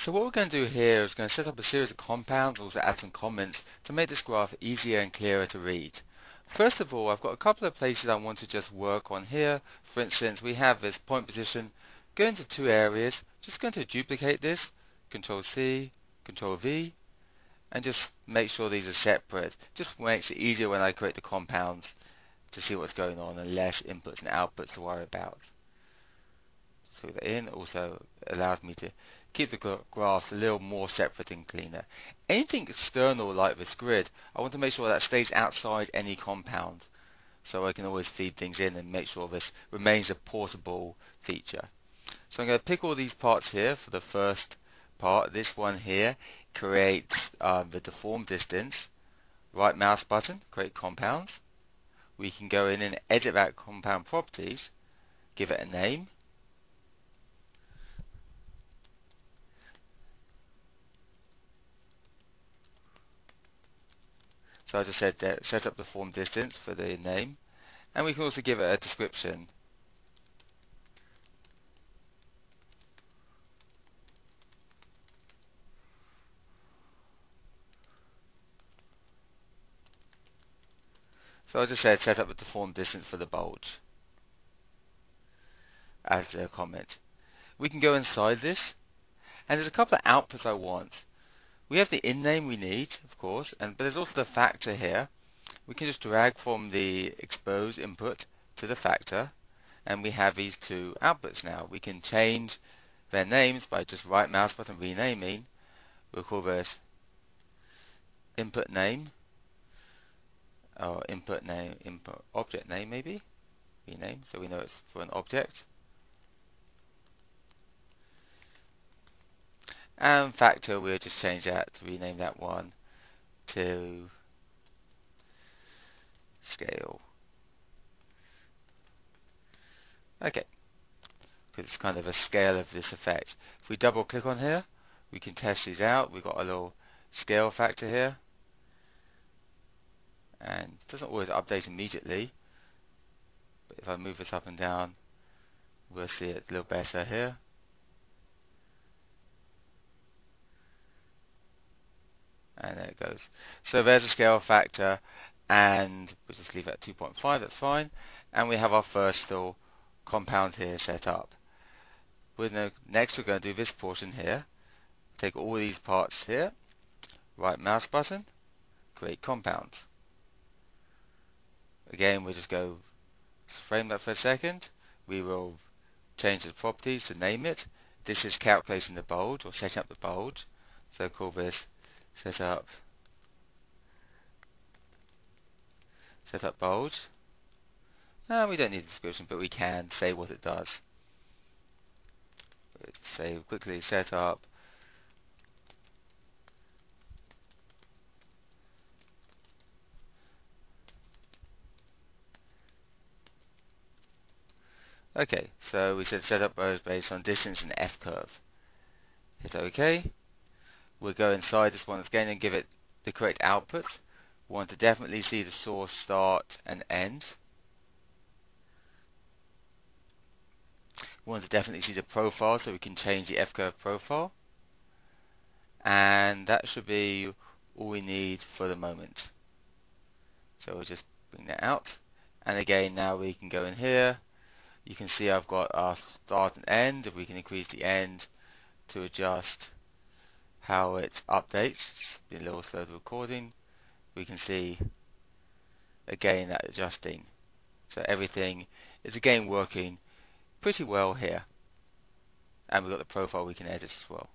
So what we're going to do here is going to set up a series of compounds, also add some comments to make this graph easier and clearer to read. First of all, I've got a couple of places I want to just work on here. For instance, we have this point position, go into two areas, just going to duplicate this, Control C, Control V, and just make sure these are separate. Just makes it easier when I create the compounds to see what's going on and less inputs and outputs to worry about. So that in also allows me to keep the graphs a little more separate and cleaner. Anything external like this grid, I want to make sure that stays outside any compound, so I can always feed things in and make sure this remains a portable feature. So I'm going to pick all these parts here for the first part. This one here creates the deform distance. Right mouse button, create compounds. We can go in and edit that compound properties, give it a name. So I just said that set up the form distance for the name, and we can also give it a description. So I just said set up the deform distance for the bulge as a comment. We can go inside this, and there's a couple of outputs I want. We have the in name we need, of course, but there's also the factor here. We can just drag from the expose input to the factor, and we have these two outputs now. We can change their names by just right mouse button renaming. We'll call this input name, or input object name maybe, rename, so we know it's for an object. And factor, we'll just change that to rename that one to scale. Okay, because it's kind of a scale of this effect. If we double click on here, we can test these out. We've got a little scale factor here, and it doesn't always update immediately, but if I move this up and down, we'll see it a little better here. And there it goes. So there's a scale factor, and we'll just leave it at 2.5, that's fine. And we have our first little compound here set up. Next we're going to do this portion here. Take all these parts here, right mouse button, create compounds. Again, we'll just go frame that for a second. We will change the properties to name it. This is calculating the bulge, or setting up the bulge. So call this set up bulge. We don't need a description, but we can say what it does. Let's say quickly set up okay, so we said set up bulge based on distance and F curve. Hit OK. We'll go inside this one again and give it the correct outputs. We want to definitely see the source start and end. We want to definitely see the profile, so we can change the F-curve profile. And that should be all we need for the moment. So we'll just bring that out. And again, now we can go in here. You can see I've got our start and end. If we can increase the end to adjust how it updates, be a little slow to recording, we can see again that adjusting. So everything is again working pretty well here, and we've got the profile we can edit as well.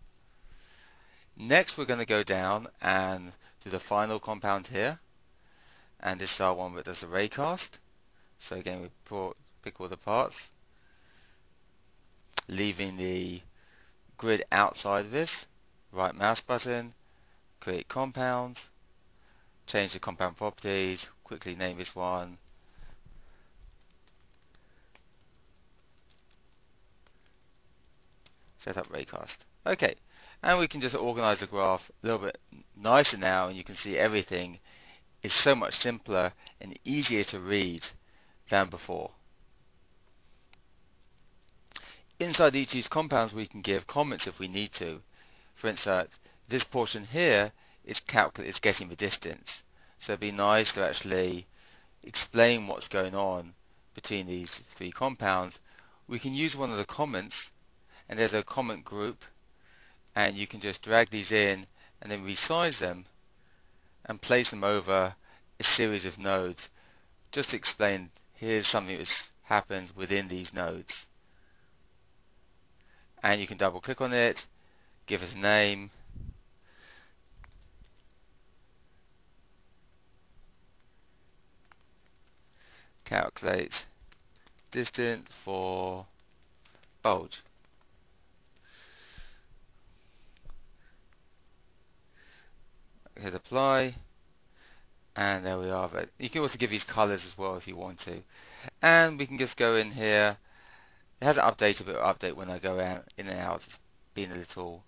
Next we're going to go down and do the final compound here, and this is our one that does the raycast. So again, we pick all the parts, leaving the grid outside of this. Right mouse button, create compounds, change the compound properties, quickly name this one. Set up raycast. Okay, and we can just organize the graph a little bit nicer now, and you can see everything is so much simpler and easier to read than before. Inside each of these compounds we can give comments if we need to. For instance, this portion here is getting the distance. So it'd be nice to actually explain what's going on between these three compounds. We can use one of the comments, and there's a comment group, and you can just drag these in and then resize them and place them over a series of nodes. Just to explain, here's something that's happened within these nodes. And you can double click on it, give it a name, calculate distance for bulge. Hit apply, and there we are. But you can also give these colors as well if you want to. And we can just go in here. It hasn't updated, but it'll update when I go out in and out. It's being a little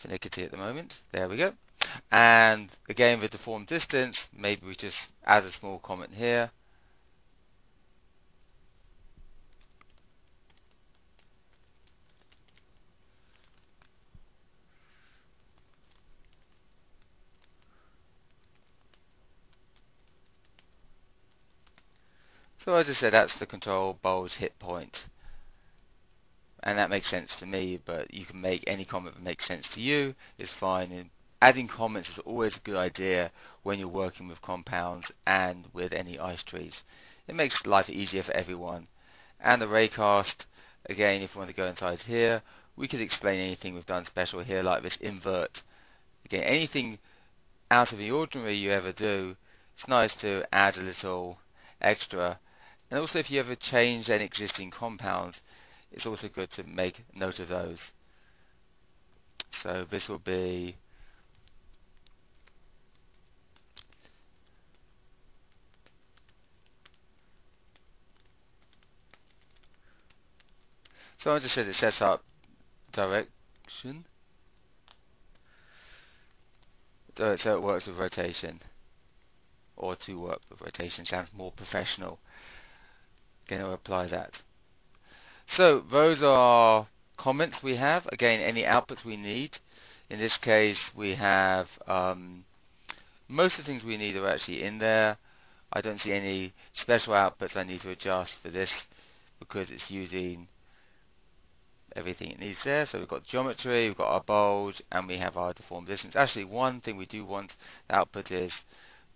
finicky at the moment. There we go. And again, with the deform distance, maybe we just add a small comment here. So as I said, that's the control bulge hit point. And that makes sense to me, but you can make any comment that makes sense to you. It's fine. And adding comments is always a good idea when you're working with compounds and with any ice trees. It makes life easier for everyone. And the raycast, again, if you want to go inside here, we could explain anything we've done special here, like this invert. Again, anything out of the ordinary you ever do, it's nice to add a little extra. And also, if you ever change an existing compound, it's also good to make note of those. So this will be so I just said it sets up direction, so it works with rotation, or to work with rotation sounds more professional. Again, I'll apply that. So those are comments we have. Again, any outputs we need. In this case, we have most of the things we need are actually in there. I don't see any special outputs I need to adjust for this because it's using everything it needs there. So we've got geometry, we've got our bulge, and we have our deform distance. Actually, one thing we do want the output is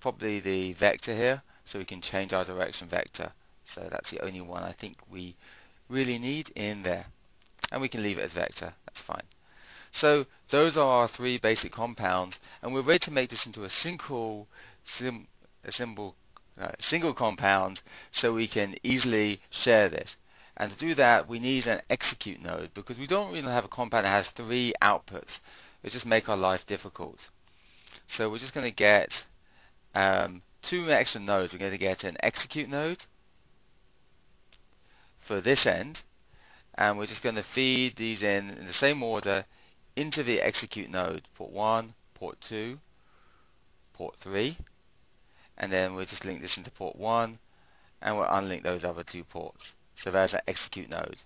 probably the vector here, so we can change our direction vector. So that's the only one I think we really need in there. And we can leave it as vector, that's fine. So those are our three basic compounds, and we're ready to make this into a single compound so we can easily share this. And to do that, we need an execute node, because we don't really have a compound that has three outputs. It just make our life difficult. So we're just going to get two extra nodes. We're going to get an execute node for this end, and we're just going to feed these in the same order into the execute node, port 1, port 2, port 3, and then we'll just link this into port 1, and we'll unlink those other two ports. So there's our execute node.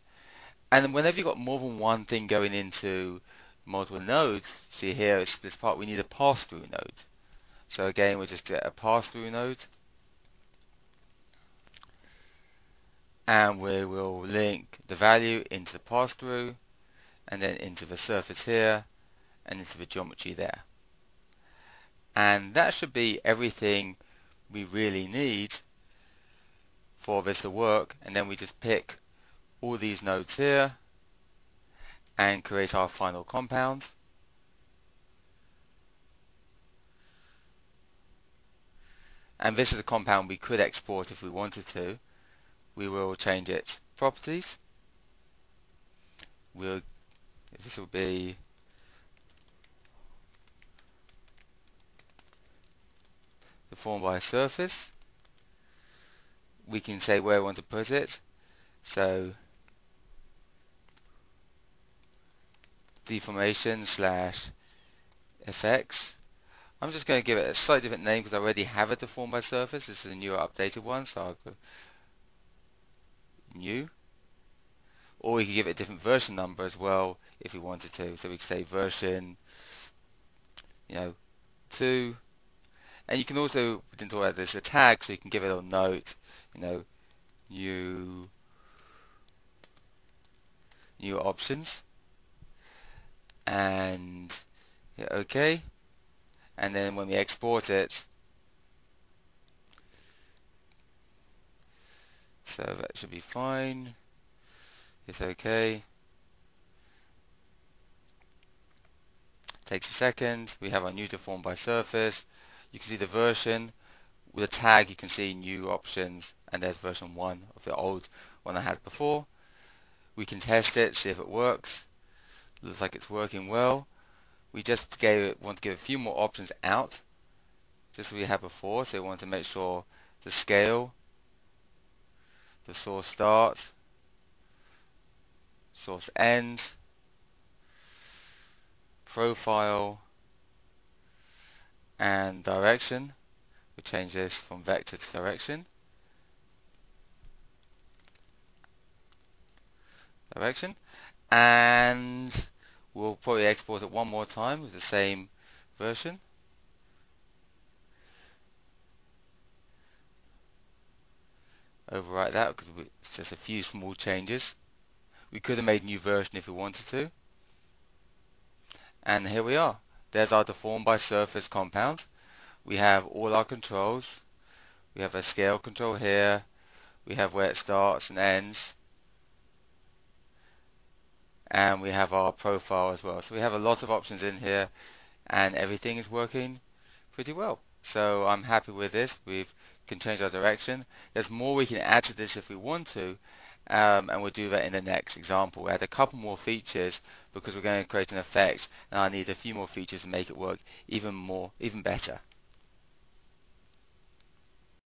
And then whenever you've got more than one thing going into multiple nodes, see here, it's this part, we need a pass-through node. So again, we'll just get a pass-through node, and we will link the value into the pass-through, and then into the surface here, and into the geometry there. And that should be everything we really need for this to work. And then we just pick all these nodes here and create our final compound. And this is a compound we could export if we wanted to. We will change its properties. This will be deformed by a surface. We can say where we want to put it. So deformation slash FX. I'm just going to give it a slightly different name because I already have a deformed by surface. This is a newer updated one, so I'll go new. or we can give it a different version number as well if we wanted to. So we could say version, 2, and you can also, we didn't talk about this, a tag, so you can give it a note, new options, and hit OK, and then when we export it, so that should be fine. Hit OK. Takes a second. We have our new deform by surface. You can see the version with a tag. You can see new options, and there's version 1 of the old one I had before. We can test it, see if it works. Looks like it's working well. We just want to give a few more options out, just as we had before. So we want to make sure the scale, the source start, source end, profile, and direction. We change this from vector to direction. And we'll probably export it one more time with the same version. Overwrite that because it's just a few small changes. We could have made a new version if we wanted to. And here we are. There's our deform by surface compound. We have all our controls. We have a scale control here. We have where it starts and ends. And we have our profile as well. So we have a lot of options in here, and everything is working pretty well. So I'm happy with this. We can change our direction. There's more we can add to this if we want to, and we'll do that in the next example. We'll add a couple more features because we're going to create an effect, and I need a few more features to make it work even better.